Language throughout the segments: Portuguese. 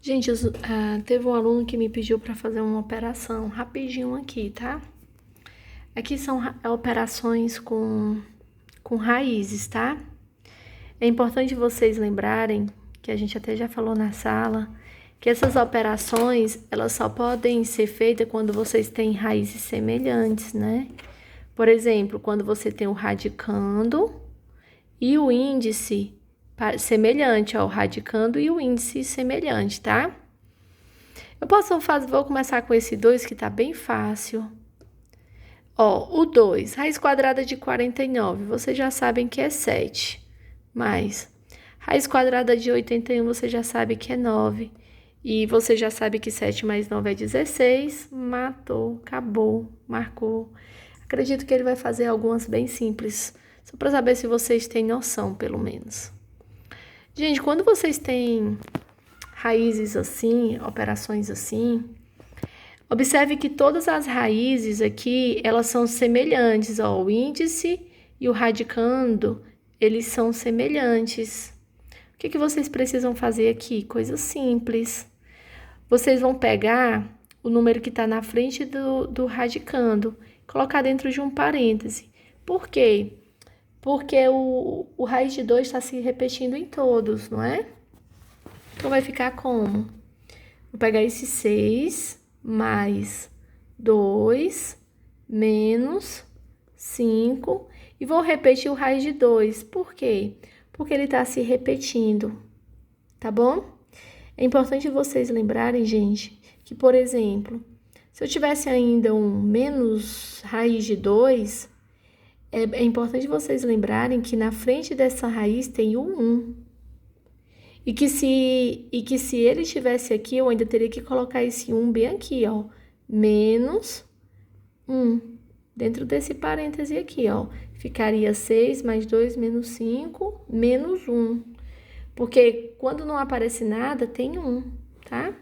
Gente, teve um aluno que me pediu para fazer uma operação rapidinho aqui, tá? Aqui são operações com raízes, tá? É importante vocês lembrarem, que a gente até já falou na sala, que essas operações, elas só podem ser feitas quando vocês têm raízes semelhantes, né? Por exemplo, quando você tem o radicando e o índice semelhante ao radicando e o índice semelhante, tá? Vou começar com esse 2 que tá bem fácil. Ó, o 2, raiz quadrada de 49, vocês já sabem que é 7. Mais, raiz quadrada de 81, você já sabe que é 9. E você já sabe que 7 mais 9 é 16. Matou, acabou, marcou. Acredito que ele vai fazer algumas bem simples, só para saber se vocês têm noção, pelo menos. Gente, quando vocês têm raízes assim, operações assim, observe que todas as raízes aqui, elas são semelhantes, ó, o índice e o radicando, eles são semelhantes. O que vocês precisam fazer aqui? Coisa simples. Vocês vão pegar o número que está na frente do radicando, colocar dentro de um parêntese. Por quê? Porque o raiz de 2 está se repetindo em todos, não é? Então, vai ficar como? Vou pegar esse 6 mais 2 menos 5 e vou repetir o raiz de 2. Por quê? Porque ele está se repetindo, tá bom? É importante vocês lembrarem, gente, que, por exemplo, se eu tivesse ainda um menos raiz de 2, é importante vocês lembrarem que na frente dessa raiz tem o 1. E que se ele estivesse aqui, eu ainda teria que colocar esse 1 bem aqui, ó. Menos 1. Dentro desse parêntese aqui, ó. Ficaria 6 mais 2 menos 5, menos 1. Porque quando não aparece nada, tem 1, tá?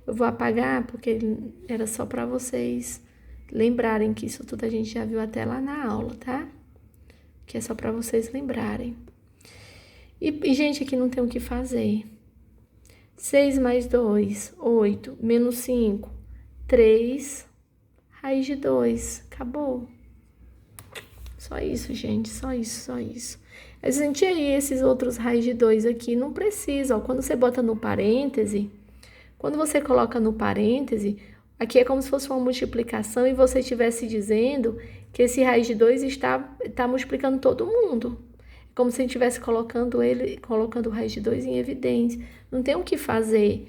Eu vou apagar porque era só para vocês lembrarem que isso tudo a gente já viu até lá na aula, tá? Que é só para vocês lembrarem. E, gente, aqui não tem o que fazer. 6 mais 2, 8, menos 5, 3, raiz de 2. Acabou. Só isso, gente, só isso, só isso. A gente aí, esses outros raiz de 2 aqui, não precisa, ó. Quando você bota no parêntese, quando você coloca no parêntese, aqui é como se fosse uma multiplicação e você estivesse dizendo que esse raiz de 2 está multiplicando todo mundo. É como se a gente estivesse colocando o raiz de 2 em evidência. Não tem o que fazer.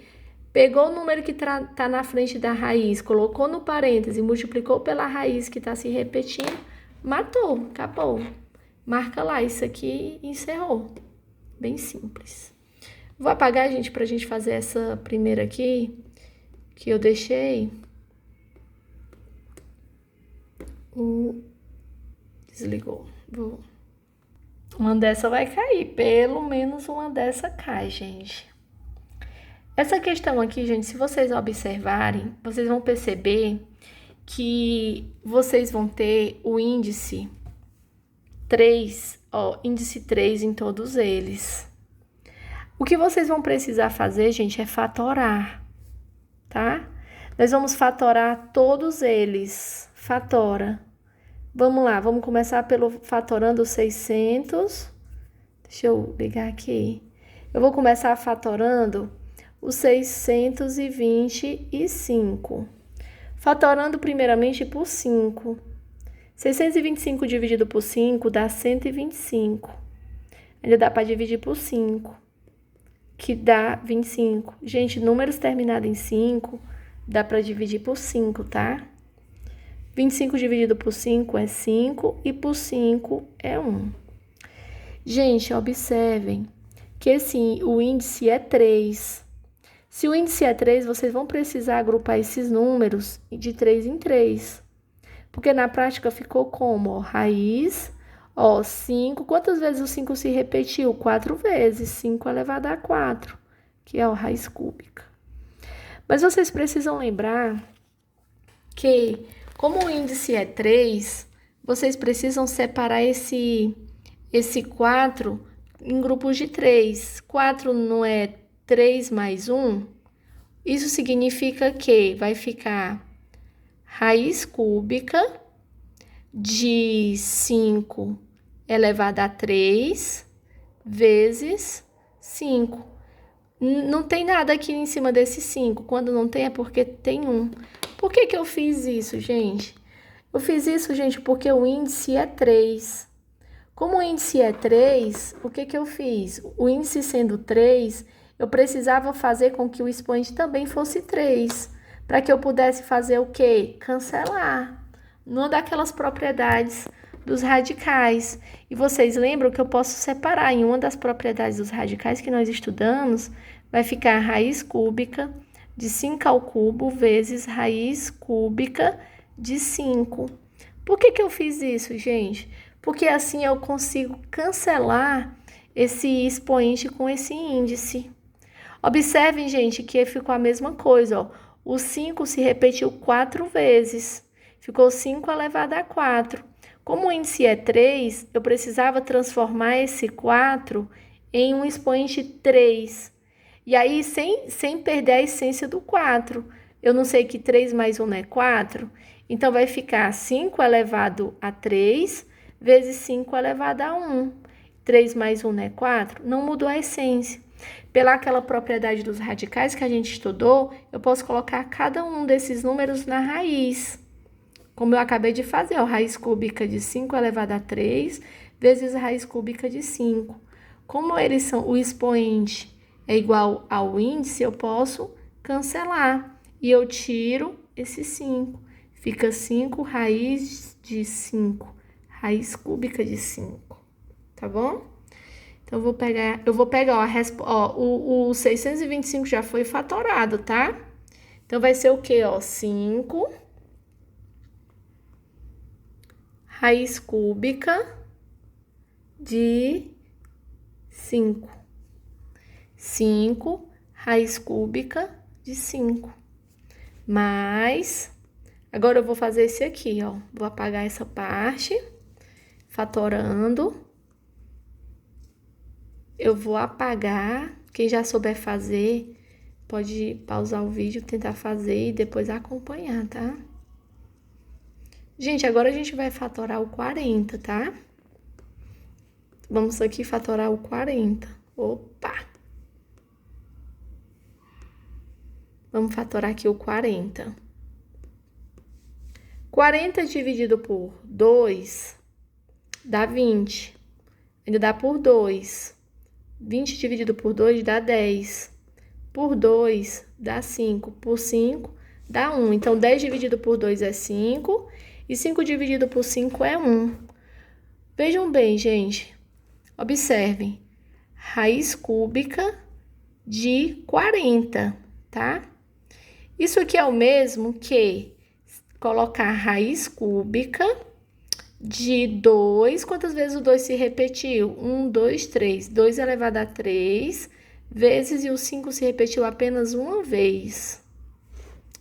Pegou o número que tá na frente da raiz, colocou no parêntese, multiplicou pela raiz que está se repetindo, matou, acabou. Marca lá, isso aqui encerrou. Bem simples. Vou apagar, gente, pra gente fazer essa primeira aqui, que eu deixei. Desligou. Uma dessa vai cair, pelo menos uma dessa cai, gente. Essa questão aqui, gente, se vocês observarem, vocês vão perceber que vocês vão ter o índice 3, ó, índice 3 em todos eles. O que vocês vão precisar fazer, gente, é fatorar, tá? Nós vamos fatorar todos eles. Fatora. Vamos lá, vamos começar pelo fatorando 600. Deixa eu ligar aqui. Eu vou começar fatorando o 625. Fatorando primeiramente por 5. 625 dividido por 5 dá 125. Ainda dá para dividir por 5, que dá 25. Gente, números terminados em 5 dá para dividir por 5, tá? 25 dividido por 5 é 5 e por 5 é 1. Gente, observem que o índice é 3. Se o índice é 3, vocês vão precisar agrupar esses números de 3 em 3. Porque na prática ficou como? Ó, raiz, ó, 5. Quantas vezes o 5 se repetiu? 4 vezes. 5 elevado a 4, que é a raiz cúbica. Mas vocês precisam lembrar que, como o índice é 3, vocês precisam separar esse 4 em grupos de 3. 4 não é 3 mais 1? Isso significa que vai ficar raiz cúbica de 5 elevado a 3 vezes 5. Não tem nada aqui em cima desse 5. Quando não tem, é porque tem 1. Por que eu fiz isso, gente? Eu fiz isso, gente, porque o índice é 3. Como o índice é 3, o que eu fiz? O índice sendo 3, eu precisava fazer com que o expoente também fosse 3, para que eu pudesse fazer o quê? Cancelar. Uma daquelas propriedades dos radicais. E vocês lembram que eu posso separar em uma das propriedades dos radicais que nós estudamos, vai ficar a raiz cúbica de 5 ao cubo vezes raiz cúbica de 5. Por que eu fiz isso, gente? Porque assim eu consigo cancelar esse expoente com esse índice. Observem, gente, que ficou a mesma coisa, ó. O 5 se repetiu 4 vezes. Ficou 5 elevado a 4. Como o índice é 3, eu precisava transformar esse 4 em um expoente 3. E aí, sem perder a essência do 4. Eu não sei que 3 mais 1 é 4. Então, vai ficar 5 elevado a 3 vezes 5 elevado a 1. 3 mais 1 é 4. Não mudou a essência. Pela aquela propriedade dos radicais que a gente estudou, eu posso colocar cada um desses números na raiz. Como eu acabei de fazer, ó, raiz cúbica de 5 elevado a 3 vezes a raiz cúbica de 5. Como eles são, o expoente é igual ao índice, eu posso cancelar. E eu tiro esse 5. Fica 5 raiz de 5. Raiz cúbica de 5. Tá bom? Então, eu vou pegar, ó, o 625 já foi fatorado, tá? Então, vai ser o quê, ó? 5 raiz cúbica de 5. 5 raiz cúbica de 5. Mais, agora eu vou fazer esse aqui, ó. Vou apagar essa parte, fatorando. Eu vou apagar. Quem já souber fazer, pode pausar o vídeo, tentar fazer e depois acompanhar, tá? Gente, agora a gente vai fatorar o 40, tá? Vamos aqui fatorar o 40. Opa! Vamos fatorar aqui o 40. 40 dividido por 2 dá 20. Ainda dá por 2. 20 dividido por 2 dá 10. Por 2 dá 5. Por 5 dá 1. Então, 10 dividido por 2 é 5. E 5 dividido por 5 é 1. Vejam bem, gente. Observem. Raiz cúbica de 40, tá? Isso aqui é o mesmo que colocar raiz cúbica de 2. Quantas vezes o 2 se repetiu? 1, 2, 3. 2 elevado a 3 vezes, e o 5 se repetiu apenas uma vez,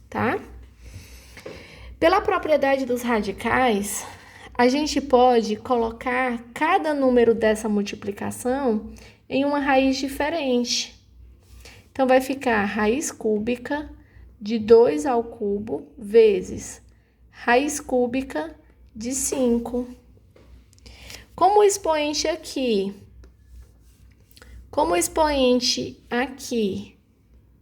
tá? Pela propriedade dos radicais, a gente pode colocar cada número dessa multiplicação em uma raiz diferente. Então, vai ficar raiz cúbica de 2 ao cubo vezes raiz cúbica de 5. Como o expoente aqui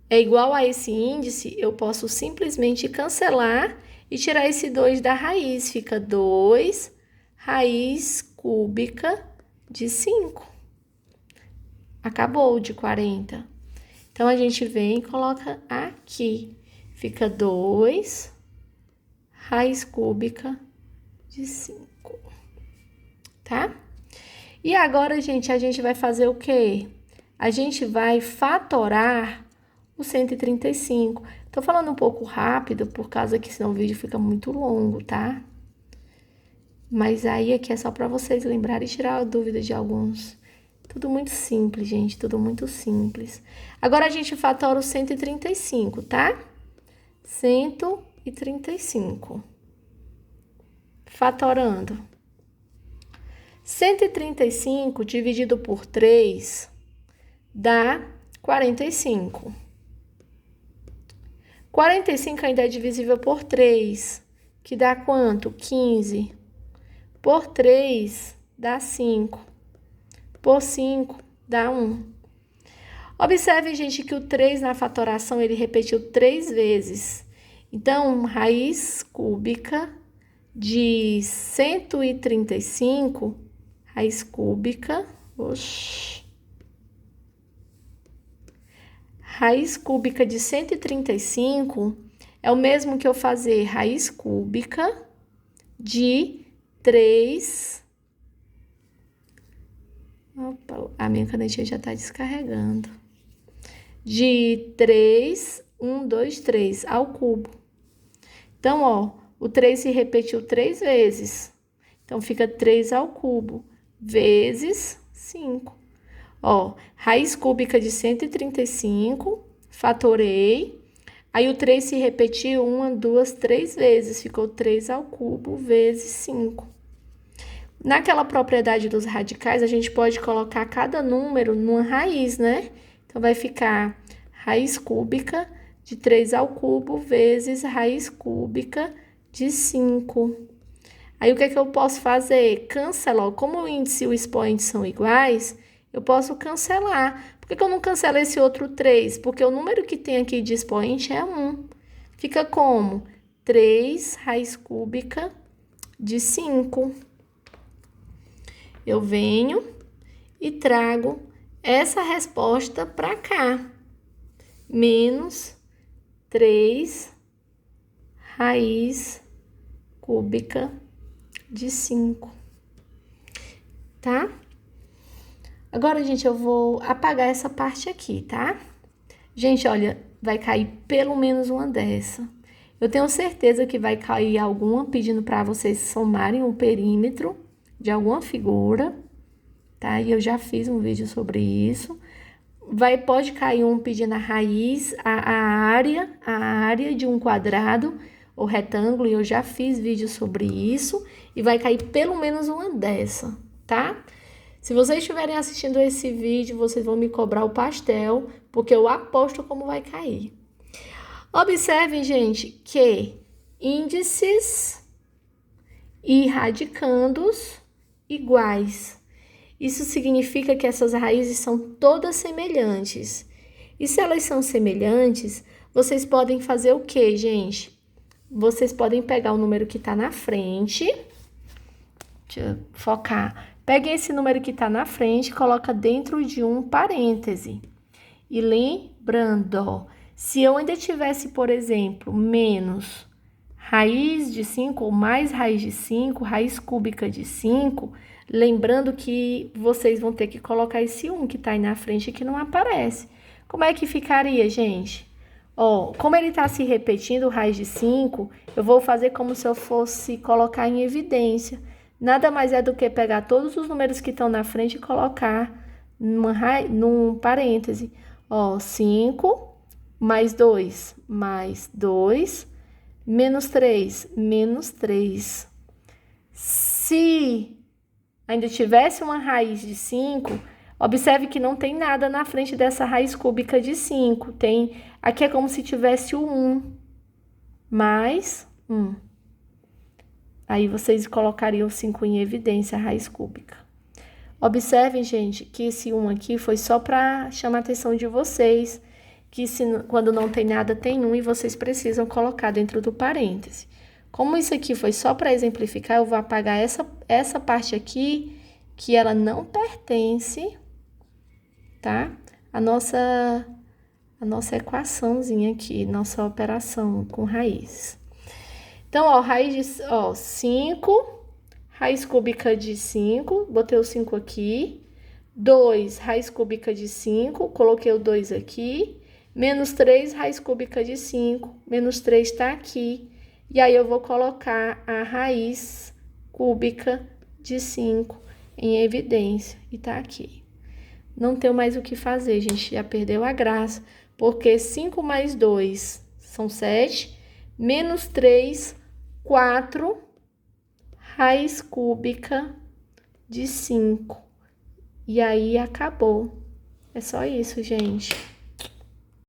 é igual a esse índice, eu posso simplesmente cancelar e tirar esse 2 da raiz. Fica 2 raiz cúbica de 5. Acabou de 40. Então, a gente vem e coloca aqui. Fica 2 raiz cúbica de 5. Tá? E agora, gente, a gente vai fazer o quê? A gente vai fatorar o 135. Tô falando um pouco rápido, por causa que senão o vídeo fica muito longo, tá? Mas aí aqui é só para vocês lembrarem e tirar a dúvida de alguns. Tudo muito simples, gente, tudo muito simples. Agora a gente fatora o 135, tá? 135. Fatorando. 135 dividido por 3 dá 45. 45 ainda é divisível por 3, que dá quanto? 15. Por 3 dá 5. Por 5 dá 1. Observe, gente, que o 3 na fatoração ele repetiu 3 vezes. Então, raiz cúbica de 135, raiz cúbica, raiz cúbica de 135 é o mesmo que eu fazer raiz cúbica de 3. Opa, a minha canetinha já está descarregando. De 3, 1, 2, 3 ao cubo. Então, ó, o 3 se repetiu 3 vezes. Então, fica 3 ao cubo vezes 5. Ó, raiz cúbica de 135, fatorei. Aí, o 3 se repetiu 1, 2, 3 vezes. Ficou 3 ao cubo vezes 5. Naquela propriedade dos radicais, a gente pode colocar cada número numa raiz, né? Então, vai ficar raiz cúbica de 3 ao cubo vezes raiz cúbica de 5. Aí, o que é que eu posso fazer? Cancelar. Como o índice e o expoente são iguais, eu posso cancelar. Por que eu não cancelo esse outro 3? Porque o número que tem aqui de expoente é 1. Fica como? 3 raiz cúbica de 5. Eu venho e trago essa resposta para cá. Menos 3 raiz cúbica de 5. Tá? Agora, gente, eu vou apagar essa parte aqui, tá? Gente, olha, vai cair pelo menos uma dessa. Eu tenho certeza que vai cair alguma pedindo para vocês somarem o perímetro de alguma figura, tá? E eu já fiz um vídeo sobre isso. Pode cair um pedindo a raiz, a área de um quadrado ou retângulo, e eu já fiz vídeo sobre isso. E vai cair pelo menos uma dessa, tá? Se vocês estiverem assistindo esse vídeo, vocês vão me cobrar o pastel, porque eu aposto como vai cair. Observem, gente, que índices e radicandos iguais. Isso significa que essas raízes são todas semelhantes. E se elas são semelhantes, vocês podem fazer o quê, gente? Vocês podem pegar o número que está na frente. Deixa eu focar. Peguem esse número que está na frente e coloca dentro de um parêntese. E lembrando, ó, se eu ainda tivesse, por exemplo, menos raiz de 5 ou mais raiz de 5, raiz cúbica de 5, lembrando que vocês vão ter que colocar esse 1 que está aí na frente que não aparece. Como é que ficaria, gente? Ó, como ele está se repetindo, raiz de 5, eu vou fazer como se eu fosse colocar em evidência. Nada mais é do que pegar todos os números que estão na frente e colocar num parêntese. Ó, 5 mais 2, menos 3, menos 3. Se ainda tivesse uma raiz de 5, observe que não tem nada na frente dessa raiz cúbica de 5. Aqui é como se tivesse o 1 mais 1. Aí, vocês colocariam 5 em evidência, a raiz cúbica. Observem, gente, que esse 1 aqui foi só para chamar a atenção de vocês, que quando não tem nada, tem 1 e vocês precisam colocar dentro do parêntese. Como isso aqui foi só para exemplificar, eu vou apagar essa parte aqui, que ela não pertence, tá? A nossa equaçãozinha aqui, nossa operação com raízes. Então, ó, 5, raiz cúbica de 5, botei o 5 aqui. 2, raiz cúbica de 5, coloquei o 2 aqui. Menos 3, raiz cúbica de 5, menos 3 tá aqui. E aí, eu vou colocar a raiz cúbica de 5 em evidência, e tá aqui. Não tenho mais o que fazer, gente, já perdeu a graça, porque 5 mais 2 são 7, menos 3, 4, raiz cúbica de 5. E aí, acabou. É só isso, gente.